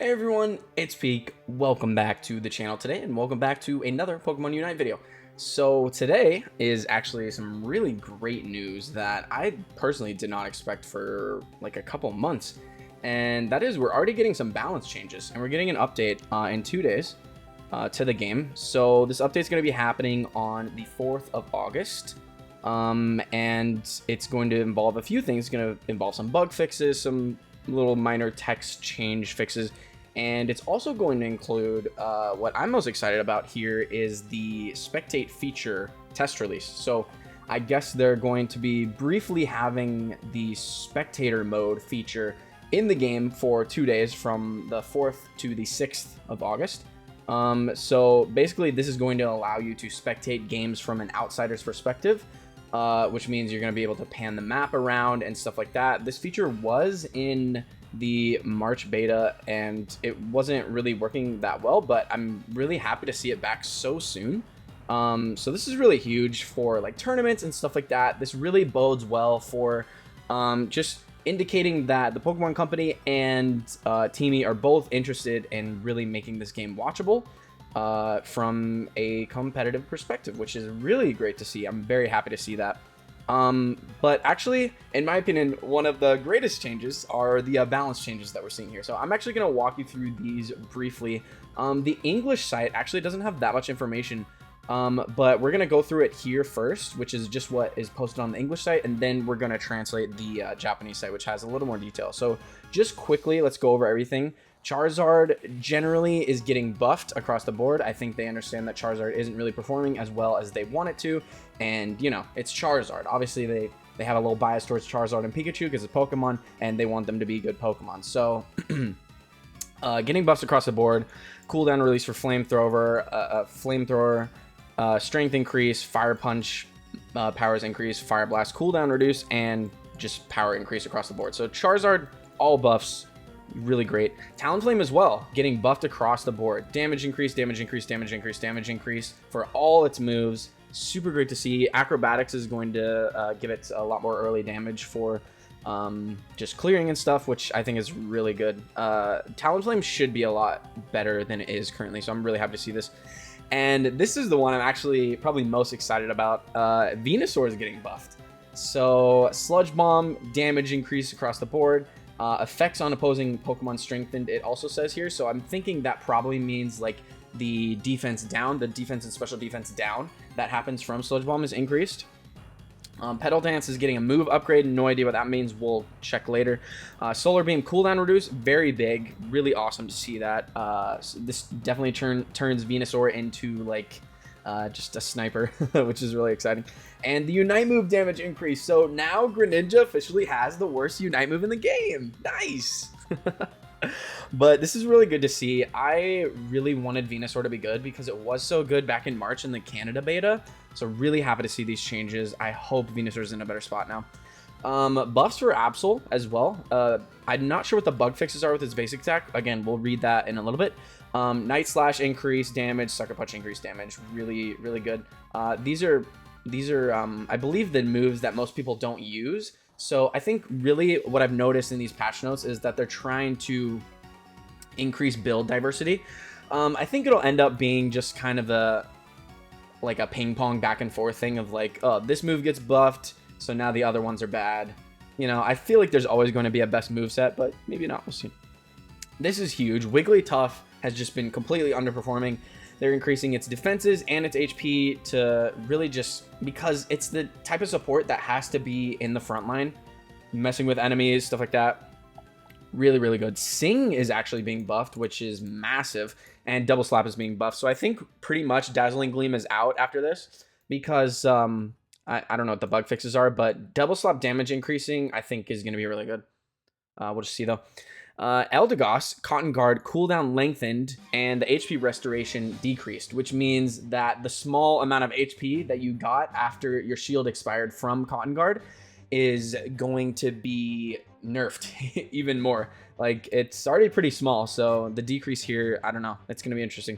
Hey everyone, it's Peek. Welcome back to the channel today, and welcome back to another Pokemon Unite video. So today is actually some really great news that I personally did not expect for like a couple months, and that is we're already getting some balance changes, and we're getting an update in 2 days to the game. So this update is going to be happening on the 4th of August. And it's going to involve a few things. It's going to involve some bug fixes, some little minor text change fixes, and it's also going to include what I'm most excited about here is the Spectate feature test release. So I guess they're going to be briefly having the Spectator mode feature in the game for 2 days from the 4th to the 6th of August. So basically this is going to allow you to spectate games from an outsider's perspective, which means you're going to be able to pan the map around and stuff like that. This feature was in the March beta and it wasn't really working that well, but I'm really happy to see it back so soon. So this is really huge for like tournaments and stuff like that. This really bodes well for just indicating that the Pokemon Company and Teamy are both interested in really making this game watchable from a competitive perspective, which is really great to see. I'm very happy to see that. But actually, in my opinion, one of the greatest changes are the balance changes that we're seeing here. So I'm actually going to walk you through these briefly. The English site actually doesn't have that much information, but we're going to go through it here first, which is just what is posted on the English site, and then we're going to translate the Japanese site, which has a little more detail. So just quickly, let's go over everything. Charizard generally is getting buffed across the board. I think they understand that Charizard isn't really performing as well as they want it to, and you know, it's Charizard. Obviously they have a little bias towards Charizard and Pikachu because it's Pokemon and they want them to be good Pokemon. So getting buffs across the board. Cooldown release for flamethrower, strength increase, fire punch powers increase, fire blast cooldown reduce, and just power increase across the board. So Charizard, all buffs, really great. Talonflame as well, getting buffed across the board. Damage increase, damage increase, damage increase, damage increase for all its moves. Super great to see. Acrobatics is going to give it a lot more early damage for just clearing and stuff, which I think is really good. Talonflame should be a lot better than it is currently, so I'm really happy to see this. And this is the one I'm actually probably most excited about. Venusaur is getting buffed. So Sludge Bomb, damage increase across the board. Effects on opposing Pokemon strengthened, it also says here. So I'm thinking that probably means like the defense down, the defense and special defense down that happens from Sludge Bomb is increased. Petal Dance is getting a move upgrade. No idea what that means. We'll check later. Solar Beam cooldown reduce, very big. Really awesome to see that. So this definitely turns Venusaur into like just a sniper, which is really exciting. And the Unite move damage increase. So now Greninja officially has the worst Unite move in the game. Nice. But this is really good to see. I really wanted Venusaur to be good because it was so good back in March in the Canada beta. So really happy to see these changes. I hope Venusaur's in a better spot now. Buffs for Absol as well. I'm not sure what the bug fixes are with its basic attack. Again, we'll read that in a little bit. Night Slash increase damage, Sucker Punch increase damage. Really, really good. These are I believe the moves that most people don't use. So I think really what I've noticed in these patch notes is that they're trying to increase build diversity. I think it'll end up being just kind of a ping pong back and forth thing of like, oh, this move gets buffed, so now the other ones are bad. You know, I feel like there's always going to be a best move set, but maybe not. We'll see. This is huge. Wigglytuff has just been completely underperforming. They're increasing its defenses and its HP to really just because it's the type of support that has to be in the front line, messing with enemies, stuff like that. Really, really good. Sing is actually being buffed, which is massive, and Double Slap is being buffed. So I think pretty much Dazzling Gleam is out after this because I don't know what the bug fixes are, but Double Slap damage increasing I think is going to be really good. We'll just see though. Eldegoss, Cotton Guard, cooldown lengthened, and the HP restoration decreased, which means that the small amount of HP that you got after your shield expired from Cotton Guard is going to be nerfed even more. Like, it's already pretty small, so the decrease here, I don't know. It's going to be interesting.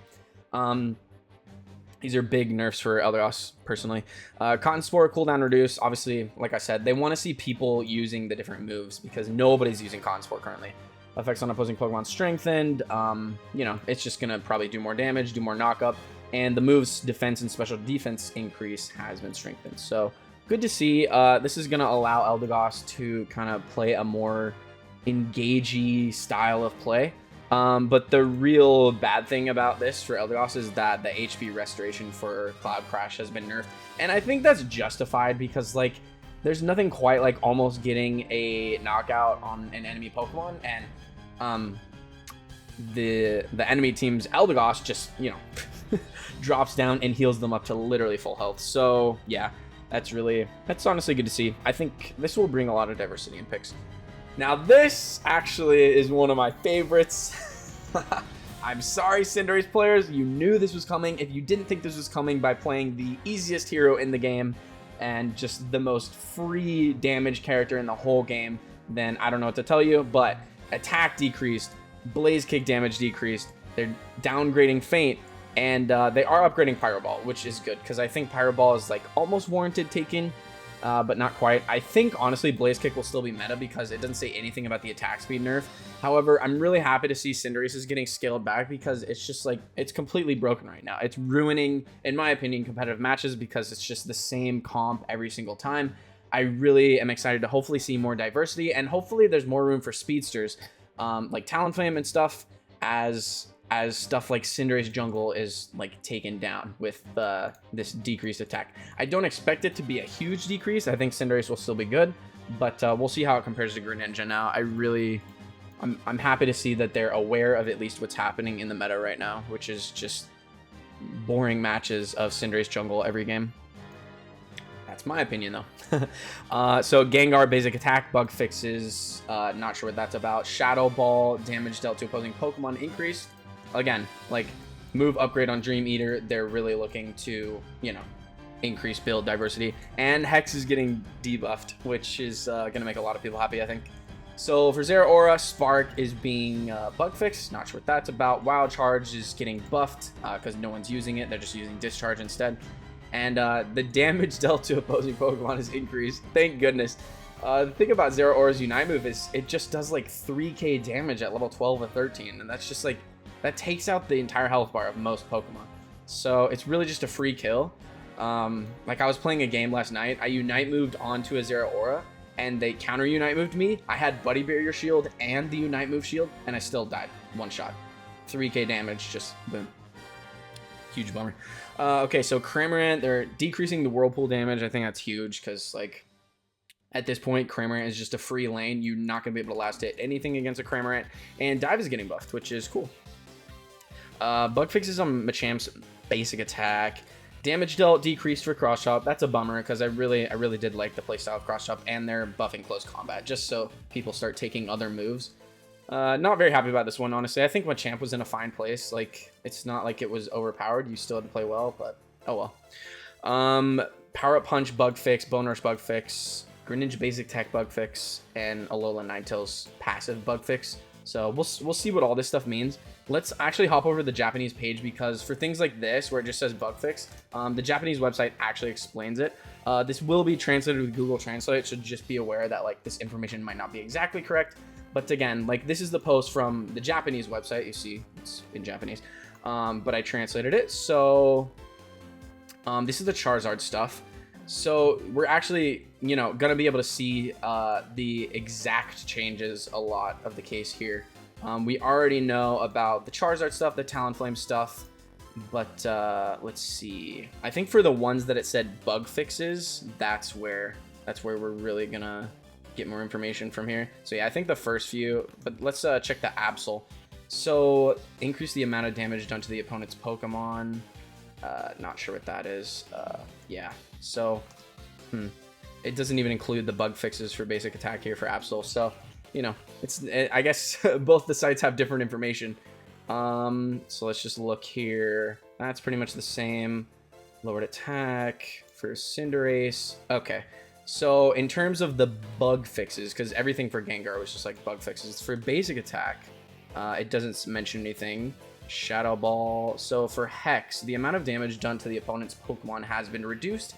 These are big nerfs for Eldegoss, personally. Cotton Spore, cooldown reduce. Obviously, like I said, they want to see people using the different moves because nobody's using Cotton Spore currently. Effects on opposing Pokemon strengthened. You know, it's just gonna probably do more damage, do more knockup, and the move's defense and special defense increase has been strengthened. So good to see. This is gonna allow Eldegoss to kind of play a more engagey style of play. But the real bad thing about this for Eldegoss is that the HP restoration for Cloud Crash has been nerfed. And I think that's justified because, like, there's nothing quite like almost getting a knockout on an enemy Pokemon, and the enemy team's Eldegoss just, you know, drops down and heals them up to literally full health. So yeah, that's honestly good to see. I think this will bring a lot of diversity in picks. Now this actually is one of my favorites. I'm sorry, Cinderace players, you knew this was coming. If you didn't think this was coming by playing the easiest hero in the game and just the most free damage character in the whole game, then I don't know what to tell you. But attack decreased, Blaze Kick damage decreased, they're downgrading Feint, and they are upgrading Pyro Ball, which is good because I think Pyro Ball is like almost warranted taken, but not quite. I think honestly Blaze Kick will still be meta because it doesn't say anything about the attack speed nerf. However, I'm really happy to see Cinderace is getting scaled back because it's just like, it's completely broken right now. It's ruining, in my opinion, competitive matches because it's just the same comp every single time. I really am excited to hopefully see more diversity, and hopefully there's more room for speedsters, like Talonflame and stuff, as stuff like Cinderace Jungle is like taken down with this decreased attack. I don't expect it to be a huge decrease. I think Cinderace will still be good, but we'll see how it compares to Greninja now. I'm happy to see that they're aware of at least what's happening in the meta right now, which is just boring matches of Cinderace Jungle every game. That's my opinion, though. So Gengar basic attack bug fixes. Not sure what that's about. Shadow Ball damage dealt to opposing Pokemon increased. Again, like move upgrade on Dream Eater. They're really looking to, you know, increase build diversity. And Hex is getting debuffed, which is gonna make a lot of people happy, I think. So for Zeraora, Spark is being bug fixed. Not sure what that's about. Wild Charge is getting buffed because no one's using it. They're just using Discharge instead. And the damage dealt to opposing Pokemon is increased. Thank goodness. The thing about Zeraora's Unite move is it just does like 3k damage at level 12 or 13. And that's just like, that takes out the entire health bar of most Pokemon. So it's really just a free kill. Like I was playing a game last night. I Unite moved onto a Zeraora, and they counter Unite moved me. I had Buddy Barrier Shield and the Unite move shield, and I still died. One shot. 3k damage, just boom. Huge bummer. Okay, so Cramorant, they're decreasing the Whirlpool damage. I think that's huge because, like, at this point, Cramorant is just a free lane. You're not going to be able to last hit anything against a Cramorant. And Dive is getting buffed, which is cool. Bug fixes on Machamp's basic attack. Damage dealt decreased for Cross Chop. That's a bummer because I really did like the playstyle of Cross Chop, and they're buffing close combat just so people start taking other moves. Not very happy about this one, honestly. I think Machamp was in a fine place. Like, it's not like it was overpowered. You still had to play well, but oh well. Power Up Punch bug fix, Bone Rush bug fix, Greninja basic attack bug fix, and Alola Ninetales passive bug fix. So we'll see what all this stuff means. Let's actually hop over to the Japanese page because for things like this, where it just says bug fix, the Japanese website actually explains it. This will be translated with Google Translate, so just be aware that like this information might not be exactly correct. But again, like this is the post from the Japanese website. You see, it's in Japanese, but I translated it. So this is the Charizard stuff. So we're actually, you know, gonna be able to see the exact changes a lot of the case here. We already know about the Charizard stuff, the Talonflame stuff, but let's see. I think for the ones that it said bug fixes, that's where we're really gonna get more information from here. So yeah, I think the first few, but let's check the Absol. So increase the amount of damage done to the opponent's Pokemon. Not sure what that is. Yeah, so it doesn't even include the bug fixes for basic attack here for Absol. So, you know, I guess both the sites have different information. So let's just look here. That's pretty much the same. Lowered attack for Cinderace. Okay. So in terms of the bug fixes, because everything for Gengar was just like bug fixes, for basic attack, it doesn't mention anything. Shadow Ball. So for Hex, the amount of damage done to the opponent's Pokemon has been reduced,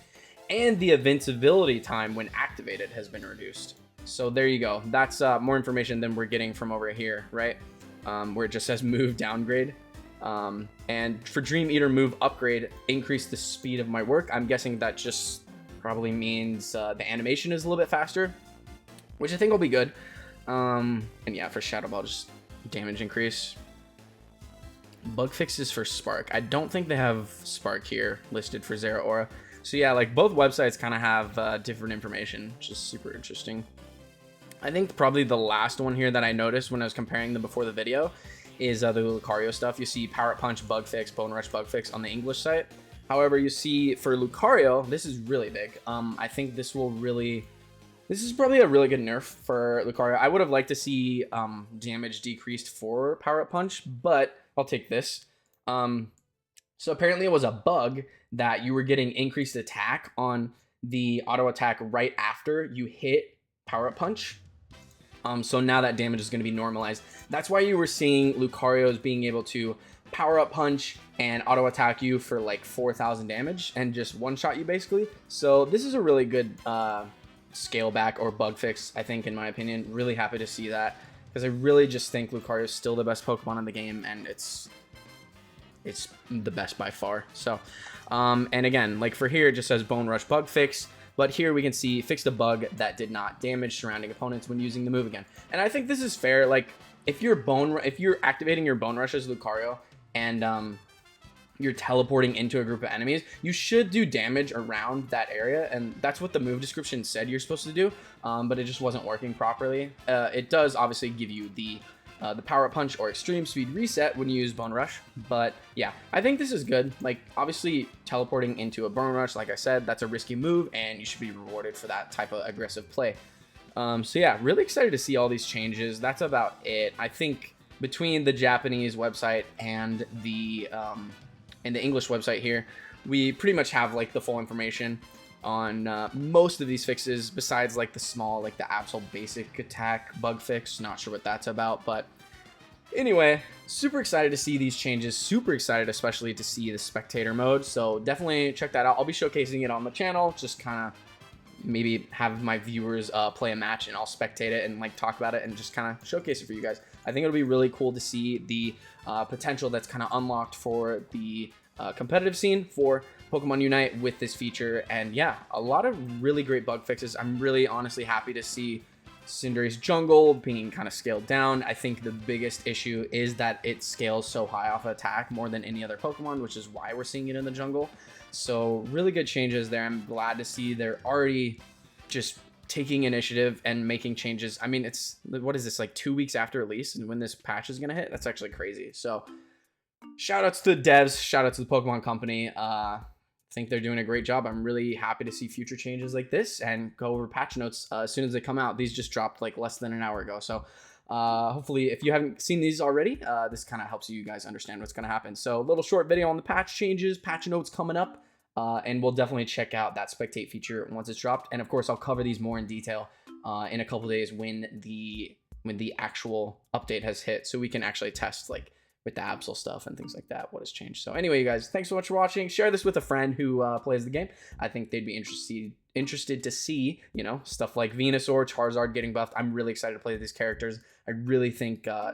and the invincibility time when activated has been reduced. So there you go. That's more information than we're getting from over here, right? Where it just says move downgrade. And for Dream Eater move upgrade, increase the speed of my work. I'm guessing that just probably means the animation is a little bit faster, which I think will be good. And yeah, for Shadow Ball, just damage increase. Bug fixes for Spark. I don't think they have Spark here listed for Zeraora. So yeah, like both websites kind of have different information, which is super interesting. I think probably the last one here that I noticed when I was comparing them before the video is the Lucario stuff. You see Power Punch bug fix, Bone Rush bug fix on the English site. However, you see for Lucario, this is really big. I think this is probably a really good nerf for Lucario. I would have liked to see damage decreased for Power Punch, but I'll take this. So apparently it was a bug that you were getting increased attack on the auto attack right after you hit Power Punch. So now that damage is going to be normalized. That's why you were seeing Lucario's being able to power up punch and auto attack you for like 4,000 damage and just one shot you basically. So this is a really good scale back or bug fix, I think, in my opinion. Really happy to see that, because I really just think Lucario is still the best Pokemon in the game, and it's the best by far. So and again, like for here, it just says Bone Rush bug fix. But here we can see fixed a bug that did not damage surrounding opponents when using the move again. And I think this is fair. Like if you're activating your Bone Rush as Lucario and you're teleporting into a group of enemies, you should do damage around that area, and that's what the move description said you're supposed to do. But it just wasn't working properly. It does obviously give you the Power Punch or Extreme Speed reset when you use Bone Rush. But yeah, I think this is good. Like obviously teleporting into a Bone Rush, like I said, that's a risky move, and you should be rewarded for that type of aggressive play. So yeah, really excited to see all these changes. That's about it. I think between the Japanese website and the English website here, we pretty much have like the full information on most of these fixes, besides like the small, like the Absol basic attack bug fix. Not sure what that's about, but anyway, super excited to see these changes. Super excited especially to see the spectator mode, so definitely check that out. I'll be showcasing it on the channel, just kind of maybe have my viewers play a match and I'll spectate it and like talk about it and just kind of showcase it for you guys. I think it'll be really cool to see the potential that's kind of unlocked for the competitive scene for Pokemon Unite with this feature. And yeah, a lot of really great bug fixes. I'm really honestly happy to see Cinderace's jungle being kind of scaled down. I think the biggest issue is that it scales so high off attack more than any other Pokemon, which is why we're seeing it in the jungle. So really good changes there. I'm glad to see they're already just taking initiative and making changes. I mean, it's, what is this, like 2 weeks after release, and when this patch is gonna hit? That's actually crazy. So shout outs to the devs, shout out to the Pokemon Company. I think they're doing a great job. I'm really happy to see future changes like this and go over patch notes as soon as they come out. These just dropped like less than an hour ago. So hopefully, if you haven't seen these already, this kind of helps you guys understand what's going to happen. So a little short video on the patch changes, patch notes coming up, and we'll definitely check out that spectate feature once it's dropped. And of course, I'll cover these more in detail in a couple days when the actual update has hit, so we can actually test like with the Absol stuff and things like that, what has changed. So anyway, you guys, thanks so much for watching. Share this with a friend who plays the game. I think they'd be interested to see, you know, stuff like Venusaur, Charizard getting buffed. I'm really excited to play these characters. I really think I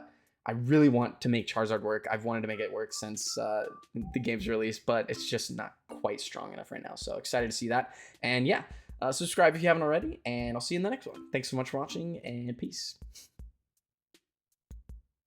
really want to make Charizard work. I've wanted to make it work since the game's release, but it's just not quite strong enough right now. So excited to see that. And yeah, subscribe if you haven't already, and I'll see you in the next one. Thanks so much for watching, and peace.